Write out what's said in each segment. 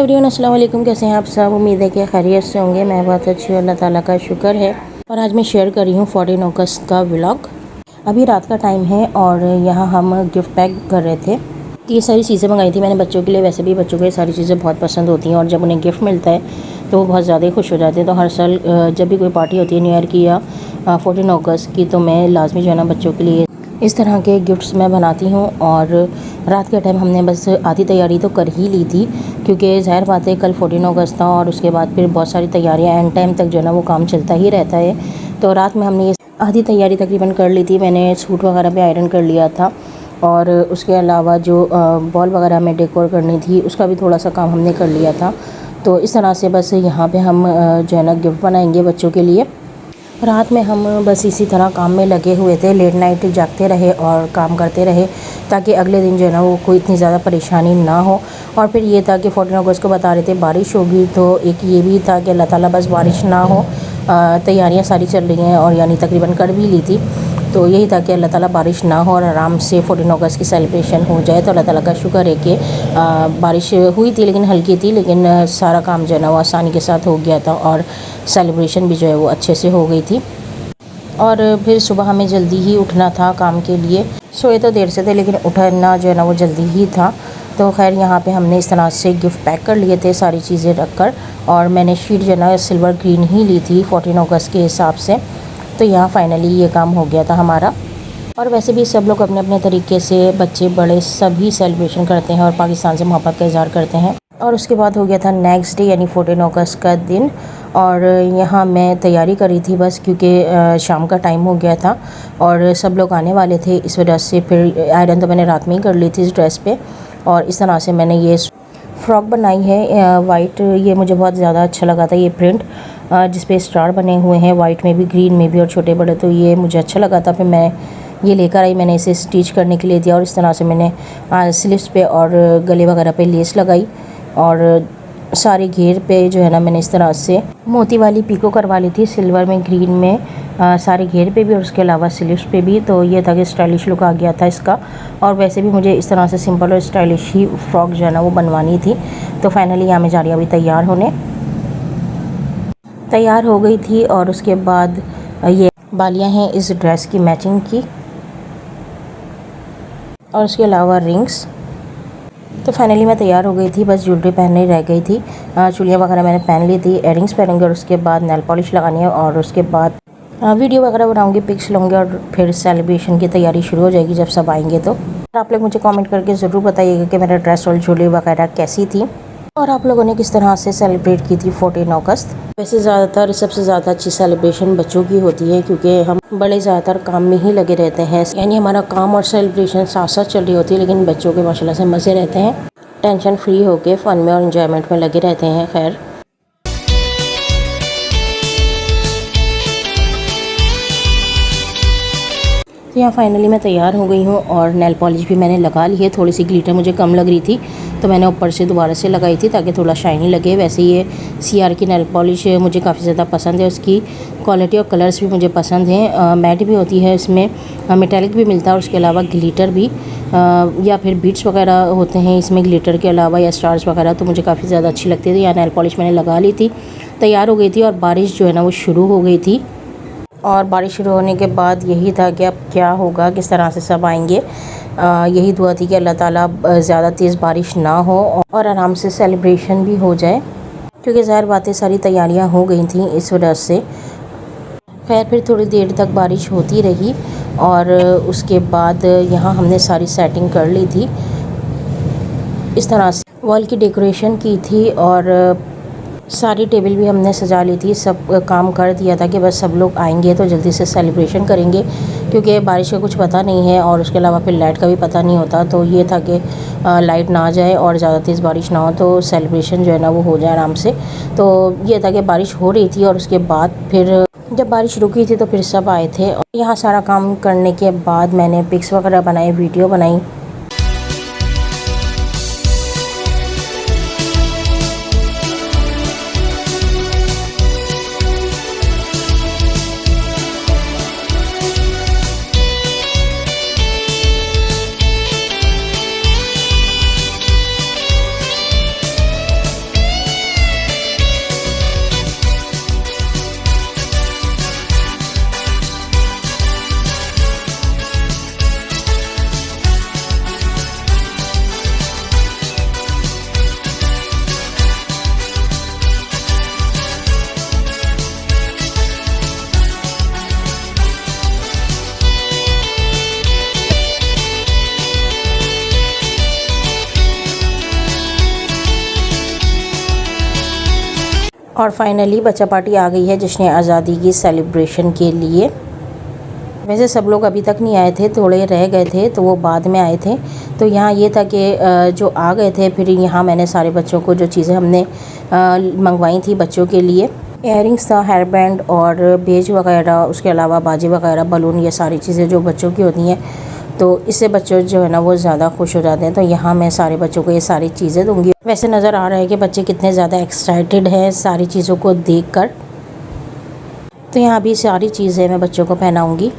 Everyone, अस्सलाम वालेकुम। कैसे हैं आप सब? उम्मीद है कि खैरियत से होंगे। मैं बहुत अच्छी हूँ, अल्लाह ताला का शुक्र है। और आज मैं शेयर कर रही हूँ 14 अगस्त का व्लॉग। अभी रात का टाइम है और यहाँ हम गिफ्ट पैक कर रहे थे। ये सारी चीज़ें मंगाई थी मैंने बच्चों के लिए। वैसे भी बच्चों को ये सारी चीज़ें बहुत पसंद होती हैं और जब उन्हें गिफ्ट मिलता है तो वो बहुत ज़्यादा खुश हो जाते हैं। तो हर साल जब भी कोई पार्टी होती है न्यू ईयर की या 14 अगस्त की, तो मैं लाजमी जो है ना बच्चों के लिए इस तरह के गिफ्ट्स मैं बनाती हूँ। और रात के टाइम हमने बस आधी तैयारी तो कर ही ली थी, क्योंकि ज़ाहिर बात है कल 14 अगस्त था और उसके बाद फिर बहुत सारी तैयारियाँ एंड टाइम तक जो है ना वो काम चलता ही रहता है। तो रात में हमने ये आधी तैयारी तकरीबन कर ली थी। मैंने सूट वगैरह भी आयरन कर लिया था और उसके अलावा जो बॉल वगैरह में डेकोर करनी थी उसका भी थोड़ा सा काम हमने कर लिया था। तो इस तरह से बस यहाँ पे हम जो है ना गिफ्ट बनाएंगे बच्चों के लिए। रात में हम बस इसी तरह काम में लगे हुए थे, लेट नाइट जागते रहे और काम करते रहे ताकि अगले दिन जो है ना वो कोई इतनी ज़्यादा परेशानी ना हो। और फिर ये था कि 14 अगस्त को बता रहे थे बारिश होगी, तो एक ये भी था कि अल्लाह ताला बस बारिश ना हो। तैयारियां सारी चल रही हैं और यानी तकरीबन कर भी ली थी, तो यही था कि अल्लाह ताला बारिश ना हो और आराम से 14 अगस्त की सेलिब्रेशन हो जाए। तो अल्लाह ताला का शुक्र है कि बारिश हुई थी लेकिन हल्की थी, लेकिन सारा काम जो है ना वो आसानी के साथ हो गया था और सेलिब्रेशन भी जो है वो अच्छे से हो गई थी। और फिर सुबह हमें जल्दी ही उठना था काम के लिए। सोए तो देर से थे लेकिन उठना जो है ना वो जल्दी ही था। तो खैर यहाँ पे हमने इस तरह से गिफ्ट पैक कर लिए थे सारी चीज़ें रख कर, और मैंने शीट जो है ना सिल्वर ग्रीन ही ली थी 14 अगस्त के हिसाब से। तो यहाँ फाइनली ये काम हो गया था हमारा। और वैसे भी सब लोग अपने अपने तरीके से, बच्चे बड़े सभी सेलिब्रेशन करते हैं और पाकिस्तान से मोहब्बत का इज़हार करते हैं। और उसके बाद हो गया था नेक्स्ट डे यानी 14 अगस्त का दिन। और यहाँ मैं तैयारी करी थी बस, क्योंकि शाम का टाइम हो गया था और सब लोग आने वाले थे, इस वजह से फिर आयरन तो मैंने रात में ही कर ली थी इस ड्रेस पे। और इस तरह से मैंने ये फ्रॉक बनाई है वाइट। ये मुझे बहुत ज़्यादा अच्छा लगा था, ये प्रिंट जिस पे स्टार बने हुए हैं, वाइट में भी ग्रीन में भी और छोटे बड़े, तो ये मुझे अच्छा लगा था। फिर मैं ये लेकर आई, मैंने इसे स्टिच करने के लिए दिया और इस तरह से मैंने स्लीव्स पे और गले वगैरह पे लेस लगाई और सारे घेर पे जो है ना मैंने इस तरह से मोती वाली पीको करवा ली थी, सिल्वर में ग्रीन में सारे घेर पे भी और उसके अलावा स्लीव्स पे भी। तो ये था कि स्टाइलिश लुक आ गया था इसका। और वैसे भी मुझे इस तरह से सिंपल और स्टाइलिश ही फ्रॉक जो है ना वो बनवानी थी। तो फाइनली यहाँ मैं जा रही हूँ अभी तैयार होने। तैयार हो गई थी और उसके बाद ये बालियाँ हैं इस ड्रेस की मैचिंग की और उसके अलावा रिंग्स। तो फाइनली मैं तैयार हो गई थी, बस ज्वेलरी पहनने रह गई थी। चूड़ियाँ वगैरह मैंने पहन ली थी, एयरिंग्स पहनेंगे और उसके बाद नेल पॉलिश लगानी है और उसके बाद वीडियो वगैरह बनाऊंगी, पिक्स लूँगी और फिर सेलिब्रेशन की तैयारी शुरू हो जाएगी जब सब आएंगे। तो आप लोग मुझे कमेंट करके ज़रूर बताइएगा कि मेरा ड्रेस और ज्वेलरी वगैरह कैसी थी और आप लोगों ने किस तरह से सेलिब्रेट की थी 14 अगस्त। वैसे ज़्यादातर सबसे ज़्यादा अच्छी सेलिब्रेशन बच्चों की होती है, क्योंकि हम बड़े ज़्यादातर काम में ही लगे रहते हैं, यानी हमारा काम और सेलिब्रेशन साथ साथ चल रही होती है। लेकिन बच्चों के माशाल्लाह से मज़े रहते हैं, टेंशन फ्री होके फ़न में और इन्जॉयमेंट में लगे रहते हैं। खैर तो यहाँ फाइनली मैं तैयार हो गई हूँ और नेल पॉलिश भी मैंने लगा ली है। थोड़ी सी ग्लिटर मुझे कम लग रही थी तो मैंने ऊपर से दोबारा से लगाई थी ताकि थोड़ा शाइनी लगे। वैसे ये CR की नेल पॉलिश मुझे काफ़ी ज़्यादा पसंद है, उसकी क्वालिटी और कलर्स भी मुझे पसंद हैं। मैट भी होती है इसमें, मेटेलिक भी मिलता है और उसके अलावा ग्लिटर भी या फिर बीट्स वगैरह होते हैं इसमें ग्लिटर के अलावा या स्टार्स वगैरह, तो मुझे काफ़ी ज़्यादा अच्छी लगती थी। यहाँ नेल पॉलिश मैंने लगा ली थी, तैयार हो गई थी और बारिश जो है ना वो शुरू हो गई थी। और बारिश शुरू होने के बाद यही था कि अब क्या होगा, किस तरह से सब आएंगे। यही दुआ थी कि अल्लाह ताला ज़्यादा तेज़ बारिश ना हो और आराम से सेलिब्रेशन भी हो जाए, क्योंकि ज़ाहिर बातें सारी तैयारियां हो गई थी इस वजह से। खैर फिर थोड़ी देर तक बारिश होती रही और उसके बाद यहाँ हमने सारी सेटिंग कर ली थी। इस तरह से वॉल की डेकोरेशन की थी और सारी टेबल भी हमने सजा ली थी। सब काम कर दिया था कि बस सब लोग आएंगे तो जल्दी से सेलिब्रेशन करेंगे, क्योंकि बारिश का कुछ पता नहीं है और उसके अलावा फिर लाइट का भी पता नहीं होता। तो ये था कि लाइट ना आ जाए और ज़्यादा तेज़ बारिश ना हो तो सेलिब्रेशन जो है ना वो हो जाए आराम से। तो ये था कि बारिश हो रही थी और उसके बाद फिर जब बारिश रुकी थी तो फिर सब आए थे। और यहाँ सारा काम करने के बाद मैंने पिक्स वगैरह बनाए, वीडियो बनाई। और फाइनली बच्चा पार्टी आ गई है जश्न आज़ादी की सेलिब्रेशन के लिए। वैसे सब लोग अभी तक नहीं आए थे, थोड़े रह गए थे तो वो बाद में आए थे। तो यहाँ ये था कि जो आ गए थे, फिर यहाँ मैंने सारे बच्चों को जो चीज़ें हमने मंगवाई थी बच्चों के लिए, इयररिंग्स था, हेयर बैंड और बेज वगैरह, उसके अलावा बाजी वगैरह, बलून, ये सारी चीज़ें जो बच्चों की होती हैं, तो इससे बच्चों जो है ना वो ज़्यादा खुश हो जाते हैं। तो यहाँ मैं सारे बच्चों को ये सारी चीज़ें दूँगी। वैसे नज़र आ रहा है कि बच्चे कितने ज़्यादा एक्साइटेड हैं सारी चीज़ों को देखकर। तो यहाँ भी सारी चीज़ें मैं बच्चों को पहनाऊँगी।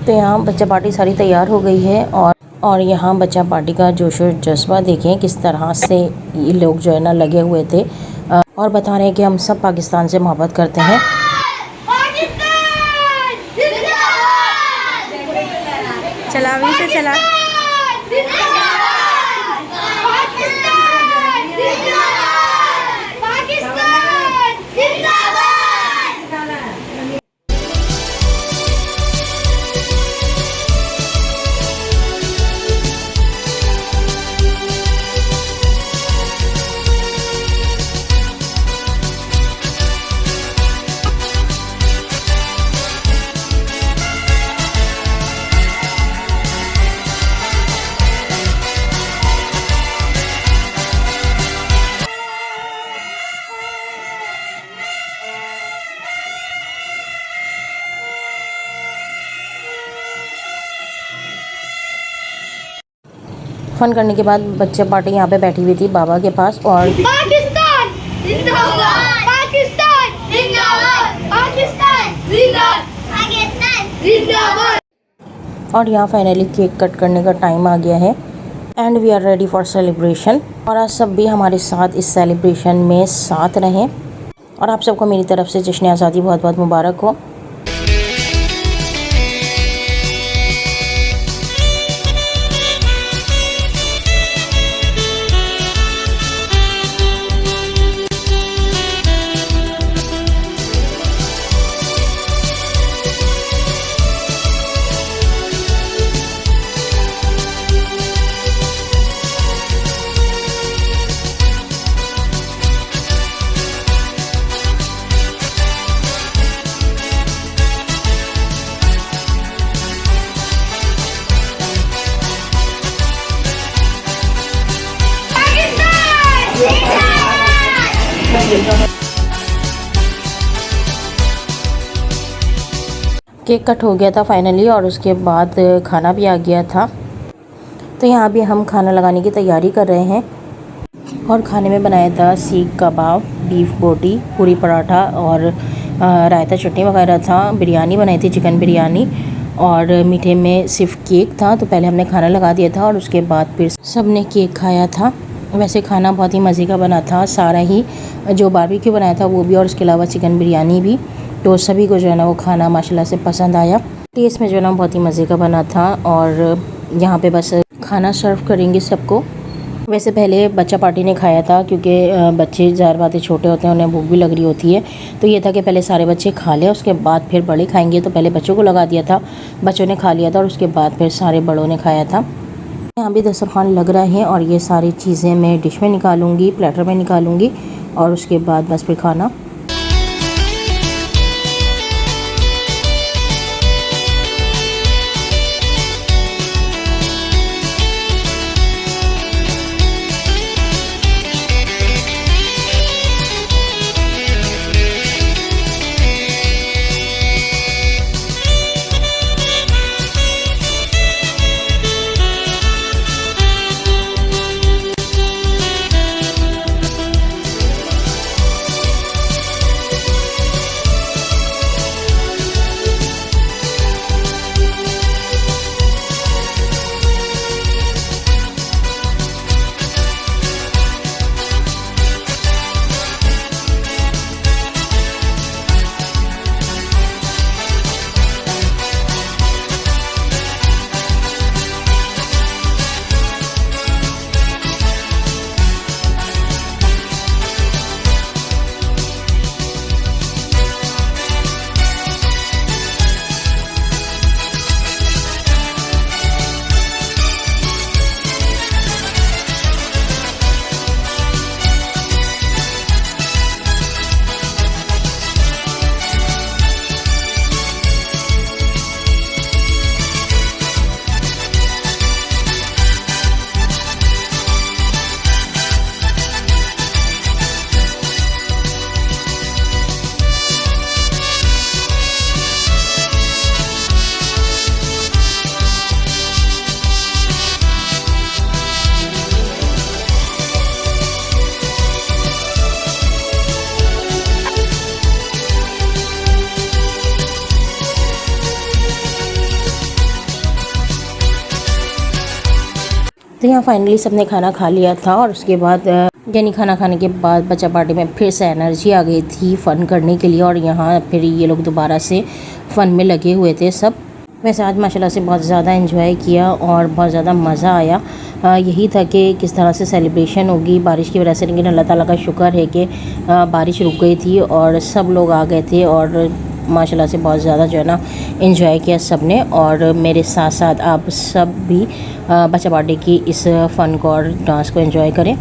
तो यहाँ बच्चा पार्टी सारी तैयार हो गई है और यहाँ बच्चा पार्टी का जोश और जज्बा देखें किस तरह से ये लोग जो है ना लगे हुए थे और बता रहे हैं कि हम सब पाकिस्तान से मोहब्बत करते हैं। चला अभी से चला। फन करने के बाद बच्चा पार्टी यहाँ पे बैठी हुई थी बाबा के पास और पाकिस्तान जिंदाबाद, पाकिस्तान जिंदाबाद, पाकिस्तान जिंदाबाद, पाकिस्तान जिंदाबाद। और यहाँ फाइनली केक कट करने का टाइम आ गया है and we are ready for celebration. और आज सब भी हमारे साथ इस सेलिब्रेशन में साथ रहें और आप सबको मेरी तरफ से जश्न आज़ादी बहुत बहुत मुबारक हो। केक कट हो गया था फाइनली और उसके बाद खाना भी आ गया था। तो यहाँ भी हम खाना लगाने की तैयारी कर रहे हैं और खाने में बनाया था सीख कबाब, बीफ बोटी, पूरी पराठा और रायता चटनी वगैरह था। बिरयानी बनाई थी, चिकन बिरयानी, और मीठे में सिर्फ केक था। तो पहले हमने खाना लगा दिया था और उसके बाद फिर सब ने केक खाया था। वैसे खाना बहुत ही मज़े का बना था, सारा ही जो बारबेक्यू बनाया था वो भी और उसके अलावा चिकन बिरयानी भी। तो सभी को जो है ना वो खाना माशाल्लाह से पसंद आया। टेस्ट में जो है ना बहुत ही मज़े का बना था। और यहाँ पे बस खाना सर्व करेंगे सबको। वैसे पहले बच्चा पार्टी ने खाया था, क्योंकि बच्चे ज़ाहिर बात है छोटे होते हैं, उन्हें भूख भी लग रही होती है। तो ये था कि पहले सारे बच्चे खा लें, उसके बाद फिर बड़े खाएंगे। तो पहले बच्चों को लगा दिया था, बच्चों ने खा लिया था और उसके बाद फिर सारे बड़ों ने खाया था। यहाँ भी दस्तरखान लग रहा है और ये सारी चीज़ें मैं डिश में निकालूंगी, प्लेटर में निकालूंगी और उसके बाद बस फिर खाना। तो यहाँ फाइनली सबने खाना खा लिया था और उसके बाद यानी खाना खाने के बाद बच्चा पार्टी में फिर से एनर्जी आ गई थी फ़न करने के लिए। और यहाँ फिर ये लोग दोबारा से फ़न में लगे हुए थे सब। वैसे आज माशाल्लाह से बहुत ज़्यादा एंजॉय किया और बहुत ज़्यादा मज़ा आया। यही था कि किस तरह से सेलिब्रेशन होगी बारिश की वजह से, लेकिन अल्लाह ताला का शुक्र है कि बारिश रुक गई थी और सब लोग आ गए थे और माशाल्लाह से बहुत ज़्यादा जो है ना एंजॉय किया सब ने। और मेरे साथ साथ आप सब भी बच्चा पार्टी की इस फ़न को और डांस को एंजॉय करें।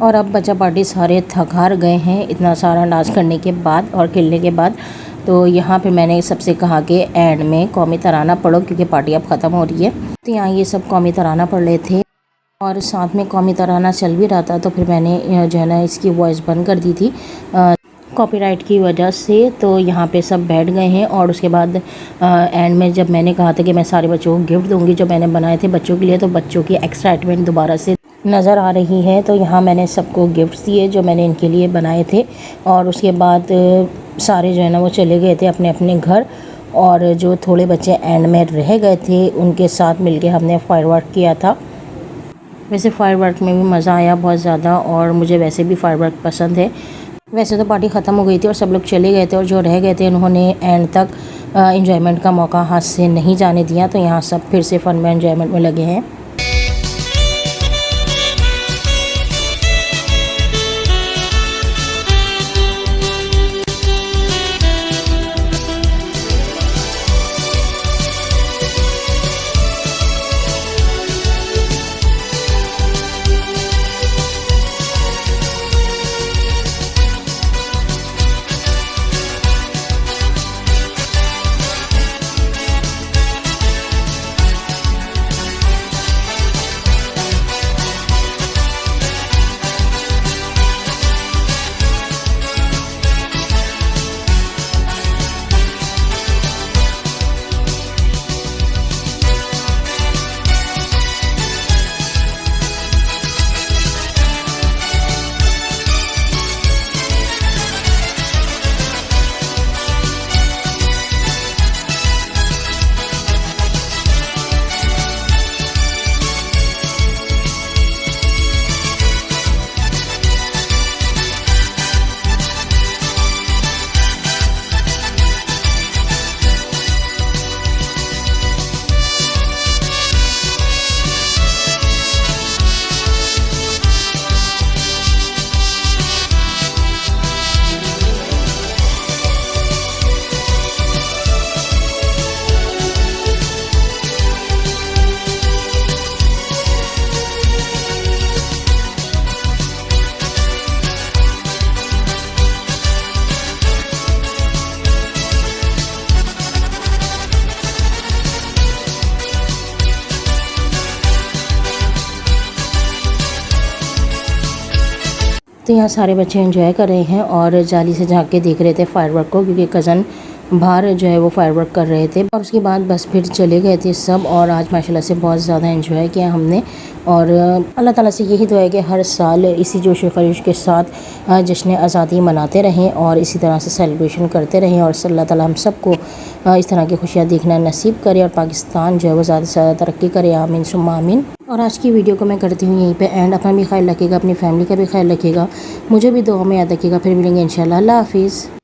और अब बच्चा पार्टी सारे थक हार गए हैं इतना सारा डांस करने के बाद और खेलने के बाद। तो यहाँ पे मैंने सबसे कहा कि एंड में कौमी तराना पढ़ो, क्योंकि पार्टी अब ख़त्म हो रही है। तो यहाँ ये सब कौमी तराना पढ़ रहे थे और साथ में कौमी तराना चल भी रहा था। तो फिर मैंने जो है ना इसकी वॉइस बंद कर दी थी कॉपीराइट की वजह से। तो यहाँ पे सब बैठ गए हैं और उसके बाद एंड में जब मैंने कहा था कि मैं सारे बच्चों को गिफ्ट दूंगी जो मैंने बनाए थे बच्चों के लिए, तो बच्चों की एक्साइटमेंट दोबारा से नज़र आ रही है। तो यहाँ मैंने सबको गिफ्ट्स दिए जो मैंने इनके लिए बनाए थे, और उसके बाद सारे जो है ना वो चले गए थे अपने अपने घर, और जो थोड़े बच्चे एंड में रह गए थे उनके साथ मिलके हमने फायरवर्क किया था। वैसे फायरवर्क में भी मज़ा आया बहुत ज़्यादा, और मुझे वैसे भी फायरवर्क पसंद है। वैसे तो पार्टी ख़त्म हो गई थी और सब लोग चले गए थे, और जो रह गए थे उन्होंने एंड तक एंजॉयमेंट का मौका हाथ से नहीं जाने दिया। तो यहाँ सब फिर से फ़न में एंजॉयमेंट में लगे हैं। तो यहाँ सारे बच्चे एंजॉय कर रहे हैं और जाली से झांक के देख रहे थे फायरवर्क को, क्योंकि कज़न बाहर जो है वो फायरवर्क कर रहे थे। और उसके बाद बस फिर चले गए थे सब, और आज माशाल्लाह से बहुत ज़्यादा एंजॉय किया हमने। और अल्लाह ताला से यही दुआ है कि हर साल इसी जोश व खरोश के साथ जश्न आज़ादी मनाते रहें और इसी तरह से सेलिब्रेशन करते रहें, और अल्लाह ताला हम सबको इस तरह की खुशियाँ देखना नसीब करे, और पाकिस्तान जो है वो ज़्यादा से ज़्यादा तरक्की करे। आमीन सुम्मा आमीन। और आज की वीडियो को मैं करती हूँ यहीं पे एंड। अपना भी ख्याल रखिएगा, अपनी फैमिली का भी ख्याल रखिएगा, मुझे भी दुआ में याद रखिएगा। फिर मिलेंगे इंशाल्लाह। अल्लाह हाफिज़।